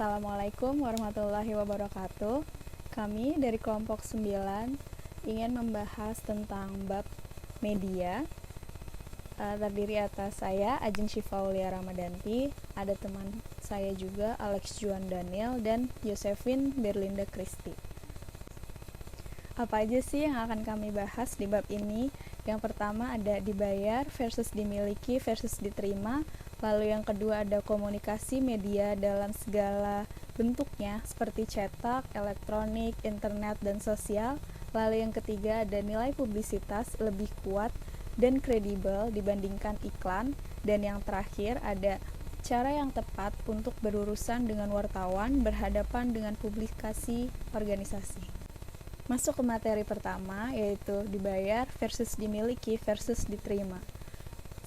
Assalamualaikum warahmatullahi wabarakatuh. Kami dari kelompok 9 ingin membahas tentang bab media. Terdiri atas saya, Ajeng Syifaulia Ramadanti, ada teman saya juga, Alex Juan Daniel, dan Josephine Berlinda Christy. Apa aja sih yang akan kami bahas di bab ini? Yang pertama ada dibayar versus dimiliki versus diterima. Lalu yang kedua ada komunikasi media dalam segala bentuknya seperti cetak, elektronik, internet, dan sosial. Lalu yang ketiga ada nilai publisitas lebih kuat dan kredibel dibandingkan iklan. Dan yang terakhir ada cara yang tepat untuk berurusan dengan wartawan berhadapan dengan publikasi organisasi. Masuk ke materi pertama, yaitu dibayar versus dimiliki versus diterima.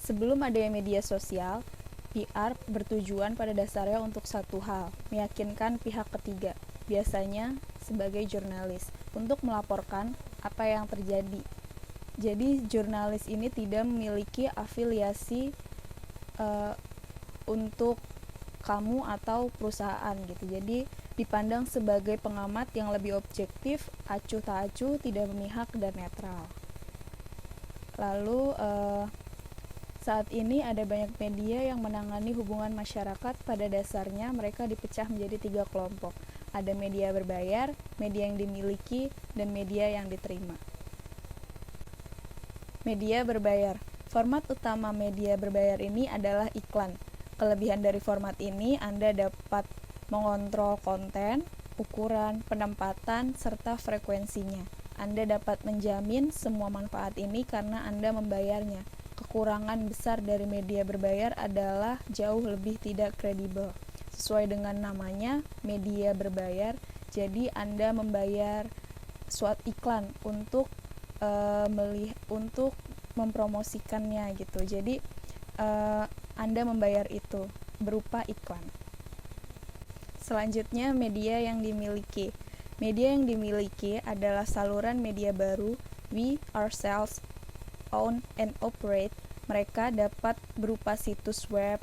Sebelum adanya media sosial, PR bertujuan pada dasarnya untuk satu hal, meyakinkan pihak ketiga, biasanya sebagai jurnalis, untuk melaporkan apa yang terjadi. Jadi jurnalis ini tidak memiliki afiliasi untuk kamu atau perusahaan gitu. Jadi dipandang sebagai pengamat yang lebih objektif, acuh tak acuh, tidak memihak dan netral. Lalu saat ini ada banyak media yang menangani hubungan masyarakat. Pada dasarnya mereka dipecah menjadi 3 kelompok. Ada media berbayar, media yang dimiliki, dan media yang diterima. Media berbayar. Format utama media berbayar ini adalah iklan. Kelebihan dari format ini, Anda dapat mengontrol konten, ukuran, penempatan, serta frekuensinya. Anda dapat menjamin semua manfaat ini karena Anda membayarnya. Kekurangan besar dari media berbayar adalah jauh lebih tidak kredibel. Sesuai dengan namanya, media berbayar, jadi Anda membayar suatu iklan untuk mempromosikannya gitu. Jadi Anda membayar itu berupa iklan. Selanjutnya, media yang dimiliki. Media yang dimiliki adalah saluran media baru we ourselves own and operate. Mereka dapat berupa situs web,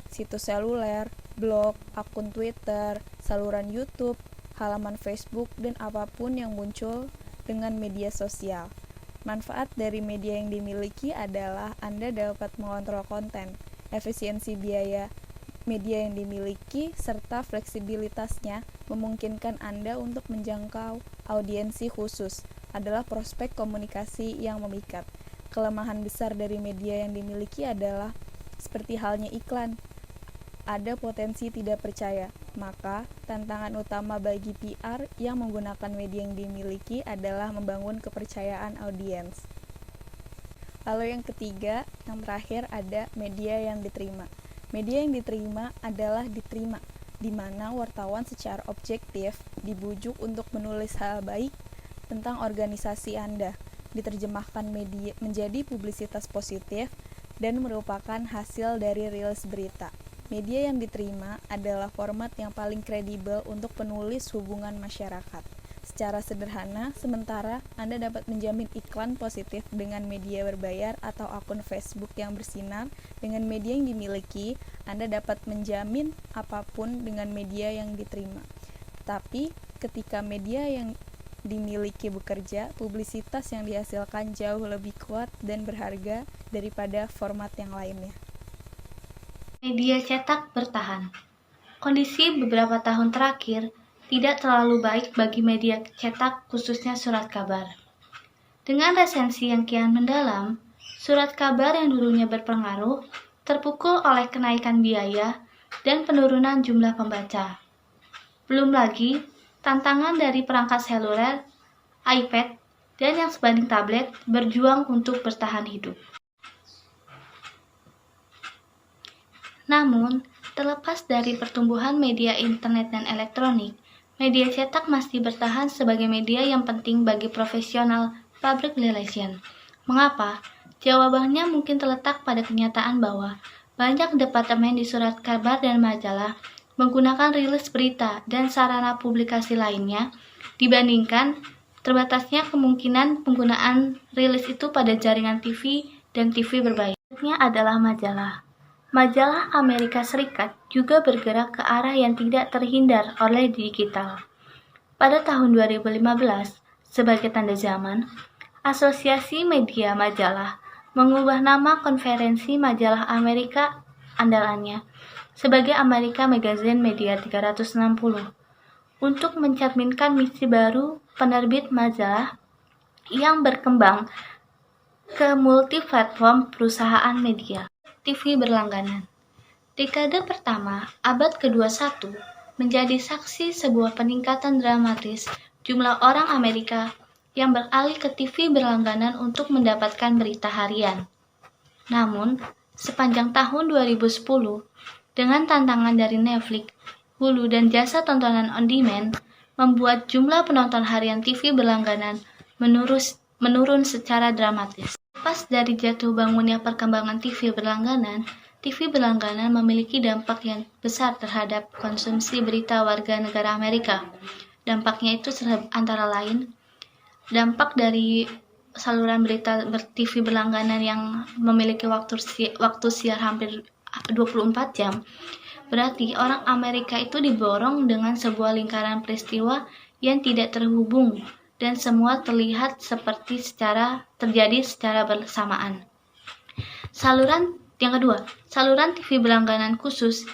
situs seluler, blog, akun Twitter, saluran YouTube, halaman Facebook, dan apapun yang muncul dengan media sosial. Manfaat dari media yang dimiliki adalah Anda dapat mengontrol konten, efisiensi biaya media yang dimiliki, serta fleksibilitasnya memungkinkan Anda untuk menjangkau audiensi khusus, adalah prospek komunikasi yang memikat. Kelemahan besar dari media yang dimiliki adalah seperti halnya iklan, ada potensi tidak percaya. Maka, tantangan utama bagi PR yang menggunakan media yang dimiliki adalah membangun kepercayaan audiens. Lalu yang ketiga, yang terakhir ada media yang diterima. Media yang diterima adalah diterima, di mana wartawan secara objektif dibujuk untuk menulis hal baik tentang organisasi Anda, diterjemahkan media menjadi publisitas positif, dan merupakan hasil dari rilis berita. Media yang diterima adalah format yang paling kredibel untuk penulis hubungan masyarakat. Secara sederhana, sementara Anda dapat menjamin iklan positif dengan media berbayar atau akun Facebook yang bersinar, dengan media yang dimiliki, Anda dapat menjamin apapun dengan media yang diterima. Tetapi, ketika media yang dimiliki bekerja, publisitas yang dihasilkan jauh lebih kuat dan berharga daripada format yang lainnya. Media cetak bertahan. Kondisi beberapa tahun terakhir tidak terlalu baik bagi media cetak, khususnya surat kabar. Dengan resensi yang kian mendalam, surat kabar yang dulunya berpengaruh terpukul oleh kenaikan biaya dan penurunan jumlah pembaca. Belum lagi tantangan dari perangkat seluler, iPad, dan yang sebanding tablet berjuang untuk bertahan hidup. Namun, terlepas dari pertumbuhan media internet dan elektronik, media cetak masih bertahan sebagai media yang penting bagi profesional public relation. Mengapa? Jawabannya mungkin terletak pada kenyataan bahwa banyak departemen di surat kabar dan majalah menggunakan rilis berita dan sarana publikasi lainnya dibandingkan terbatasnya kemungkinan penggunaan rilis itu pada jaringan TV dan TV berbayar. Selanjutnya adalah majalah. Majalah Amerika Serikat juga bergerak ke arah yang tidak terhindar oleh digital. Pada tahun 2015, sebagai tanda zaman, Asosiasi Media Majalah mengubah nama konferensi majalah Amerika andalannya sebagai America Magazine Media 360 untuk mencerminkan misi baru penerbit majalah yang berkembang ke multi-platform perusahaan media. TV berlangganan. Dekade pertama abad ke-21 menjadi saksi sebuah peningkatan dramatis jumlah orang Amerika yang beralih ke TV berlangganan untuk mendapatkan berita harian. Namun, sepanjang tahun 2010, dengan tantangan dari Netflix, Hulu, dan jasa tontonan on demand, membuat jumlah penonton harian TV berlangganan menurun secara dramatis. Lepas dari jatuh bangunnya perkembangan TV berlangganan memiliki dampak yang besar terhadap konsumsi berita warga negara Amerika. Dampaknya itu antara lain dampak dari saluran berita TV berlangganan yang memiliki waktu siar hampir 24 jam. Berarti orang Amerika itu diborong dengan sebuah lingkaran peristiwa yang tidak terhubung dan semua terlihat seperti terjadi secara bersamaan. Yang kedua, saluran TV berlangganan khusus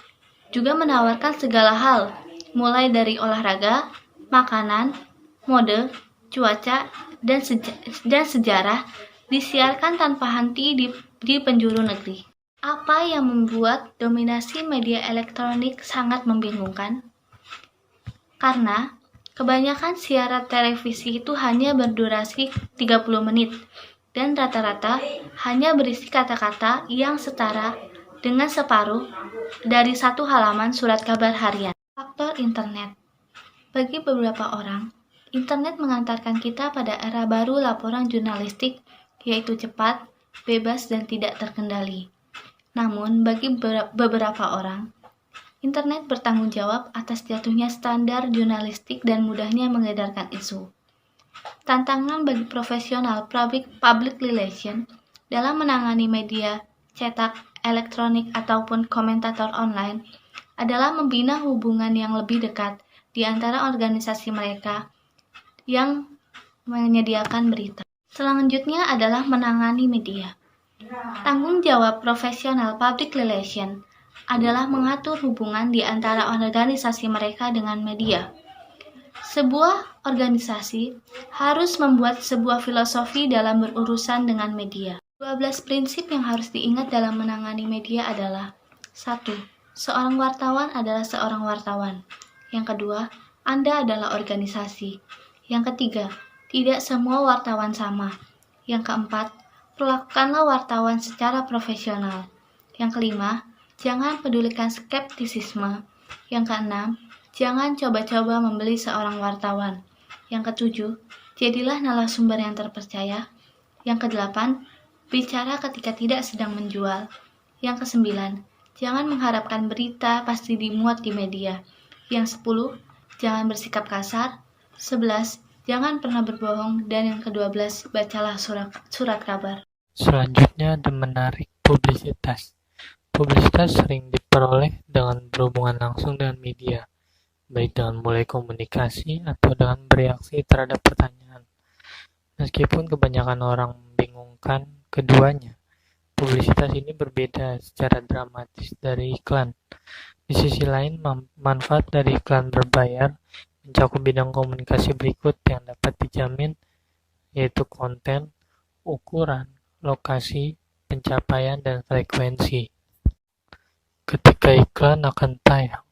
juga menawarkan segala hal, mulai dari olahraga, makanan, mode, cuaca, dan sejarah disiarkan tanpa henti di penjuru negeri. Apa yang membuat dominasi media elektronik sangat membingungkan? Karena kebanyakan siaran televisi itu hanya berdurasi 30 menit dan rata-rata hanya berisi kata-kata yang setara dengan separuh dari satu halaman surat kabar harian. Faktor internet. Bagi beberapa orang, internet mengantarkan kita pada era baru laporan jurnalistik, yaitu cepat, bebas, dan tidak terkendali. Namun, bagi beberapa orang, internet bertanggung jawab atas jatuhnya standar jurnalistik dan mudahnya mengedarkan isu. Tantangan bagi profesional public relation dalam menangani media cetak, elektronik, ataupun komentator online adalah membina hubungan yang lebih dekat di antara organisasi mereka yang menyediakan berita. Selanjutnya adalah menangani media. Tanggung jawab profesional public relation adalah mengatur hubungan di antara organisasi mereka dengan media. Sebuah organisasi harus membuat sebuah filosofi dalam berurusan dengan media. 12 prinsip yang harus diingat dalam menangani media adalah: 1. Seorang wartawan adalah seorang wartawan. Yang kedua, Anda adalah organisasi. Yang ketiga, tidak semua wartawan sama. Yang keempat, perlakukanlah wartawan secara profesional. Yang kelima, jangan pedulikan skeptisisme. Yang keenam, jangan coba-coba membeli seorang wartawan. Yang ketujuh, jadilah narasumber yang terpercaya. Yang kedelapan, bicara ketika tidak sedang menjual. Yang kesembilan, jangan mengharapkan berita pasti dimuat di media. Yang 10, jangan bersikap kasar. 11, jangan pernah berbohong. Dan yang ke-12, bacalah surat kabar. Selanjutnya ada menarik publisitas. Publisitas sering diperoleh dengan berhubungan langsung dengan media, baik dengan mulai komunikasi atau dengan bereaksi terhadap pertanyaan. Meskipun kebanyakan orang membingungkan keduanya, publisitas ini berbeda secara dramatis dari iklan. Di sisi lain, manfaat dari iklan berbayar mencakup bidang komunikasi berikut yang dapat dijamin, yaitu konten, ukuran, lokasi, pencapaian, dan frekuensi. Ketika iklan akan tayang,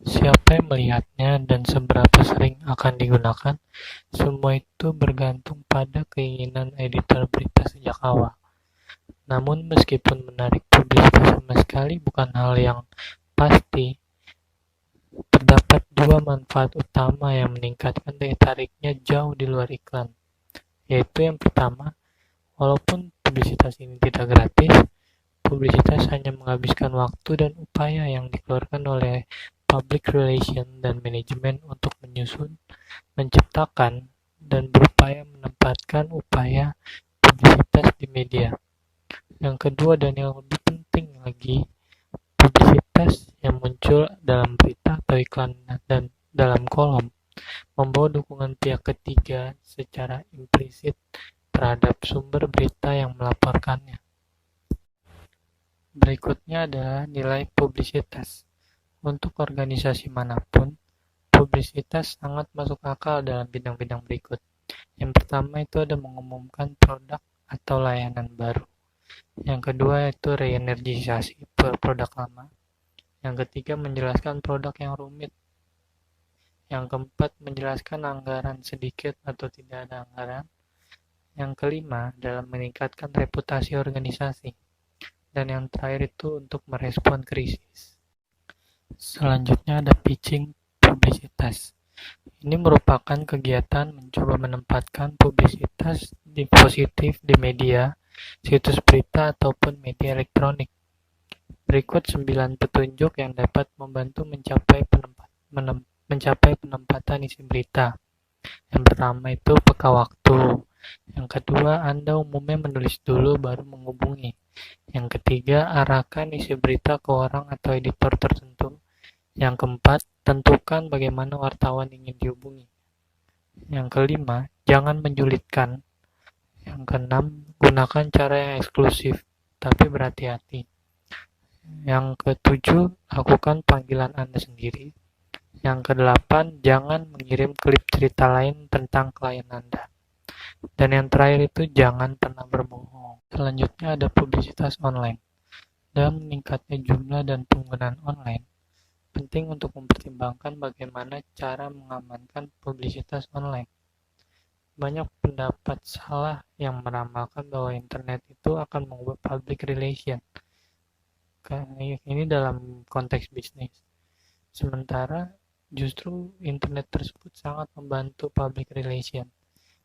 siapa yang melihatnya dan seberapa sering akan digunakan, semua itu bergantung pada keinginan editor berita sejak awal. Namun meskipun menarik publisitas sama sekali bukan hal yang pasti, terdapat dua manfaat utama yang meningkatkan daya tariknya jauh di luar iklan, yaitu yang pertama, walaupun publisitas ini tidak gratis, publisitas hanya menghabiskan waktu dan upaya yang dikeluarkan oleh public relation dan manajemen untuk menyusun, menciptakan, dan berupaya menempatkan upaya publisitas di media. Yang kedua dan yang lebih penting lagi, Publisitas yang muncul dalam berita atau iklan dan dalam kolom membawa dukungan pihak ketiga secara implisit terhadap sumber berita yang melaporkannya. Berikutnya adalah nilai publisitas. Untuk organisasi manapun, publisitas sangat masuk akal dalam bidang-bidang berikut. Yang pertama itu ada mengumumkan produk atau layanan baru. Yang kedua itu reenergisasi produk lama. Yang ketiga menjelaskan produk yang rumit. Yang keempat menjelaskan anggaran sedikit atau tidak ada anggaran. Yang kelima adalah meningkatkan reputasi organisasi. Dan yang terakhir itu untuk merespon krisis. Selanjutnya ada pitching publisitas. Ini merupakan kegiatan mencoba menempatkan publisitas di positif di media, situs berita ataupun media elektronik. Berikut 9 petunjuk yang dapat membantu mencapai penempatan isi berita. Yang pertama itu peka waktu. Yang kedua, Anda umumnya menulis dulu baru menghubungi. Yang ketiga, arahkan isi berita ke orang atau editor tertentu. Yang keempat, tentukan bagaimana wartawan ingin dihubungi. Yang kelima, jangan menyulitkan. Yang keenam, gunakan cara yang eksklusif, tapi berhati-hati. Yang ketujuh, lakukan panggilan Anda sendiri. Yang kedelapan, jangan mengirim klip cerita lain tentang klien Anda. Dan yang terakhir itu, jangan pernah berbohong. Selanjutnya ada publisitas online. Dalam meningkatnya jumlah dan penggunaan online, penting untuk mempertimbangkan bagaimana cara mengamankan publisitas online. Banyak pendapat salah yang meramalkan bahwa internet itu akan mengubah public relation. Ini dalam konteks bisnis. Sementara justru internet tersebut sangat membantu public relation.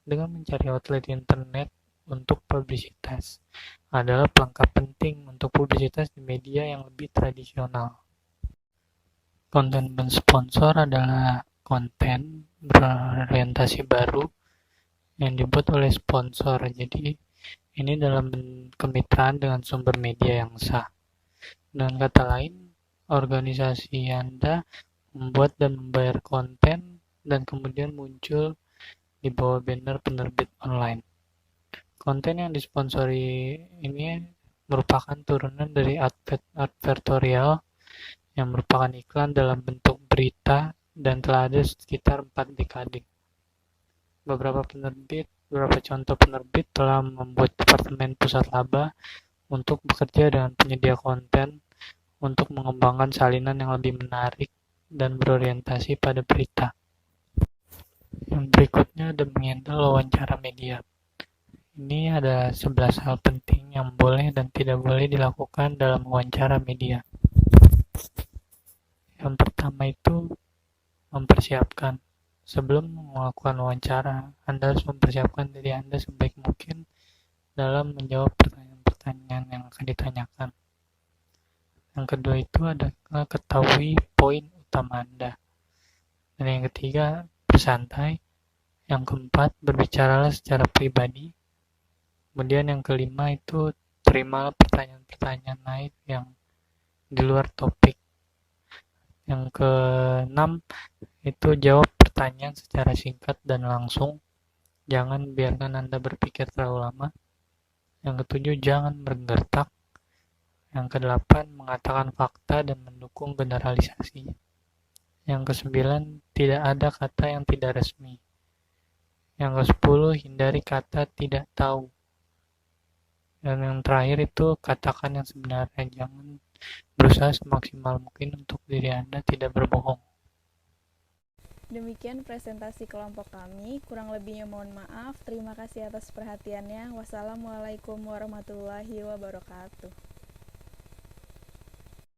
Dengan mencari outlet internet untuk publisitas adalah pelengkap penting untuk publisitas di media yang lebih tradisional. Konten bersponsor adalah konten berorientasi baru yang dibuat oleh sponsor. Jadi ini dalam kemitraan dengan sumber media yang sah. Dengan kata lain, organisasi Anda membuat dan membayar konten dan kemudian muncul di bawah banner penerbit online. Konten yang disponsori ini merupakan turunan dari advertorial yang merupakan iklan dalam bentuk berita dan telah ada sekitar 4 dekade. Beberapa contoh penerbit telah membuat departemen pusat laba untuk bekerja dengan penyedia konten untuk mengembangkan salinan yang lebih menarik dan berorientasi pada berita. Yang berikutnya ada menghandle wawancara media. Ini ada 11 hal penting yang boleh dan tidak boleh dilakukan dalam wawancara media. Yang pertama itu mempersiapkan. Sebelum melakukan wawancara, Anda harus mempersiapkan diri Anda sebaik mungkin dalam menjawab pertanyaan-pertanyaan yang akan ditanyakan. Yang kedua itu adalah ketahui poin utama Anda. Dan yang ketiga, bersantai. Yang keempat, berbicaralah secara pribadi. Kemudian yang kelima itu terimalah pertanyaan-pertanyaan lain yang di luar topik. Yang keenam itu jawab pertanyaan secara singkat dan langsung. Jangan biarkan Anda berpikir terlalu lama. Yang ketujuh, jangan menggertak. Yang kedelapan, mengatakan fakta dan mendukung generalisasi. Yang kesembilan, tidak ada kata yang tidak resmi. Yang kesepuluh, hindari kata tidak tahu. Dan yang terakhir itu katakan yang sebenarnya. Jangan berusaha semaksimal mungkin untuk diri Anda tidak berbohong. Demikian presentasi kelompok kami. Kurang lebihnya mohon maaf. Terima kasih atas perhatiannya. Wassalamualaikum warahmatullahi wabarakatuh.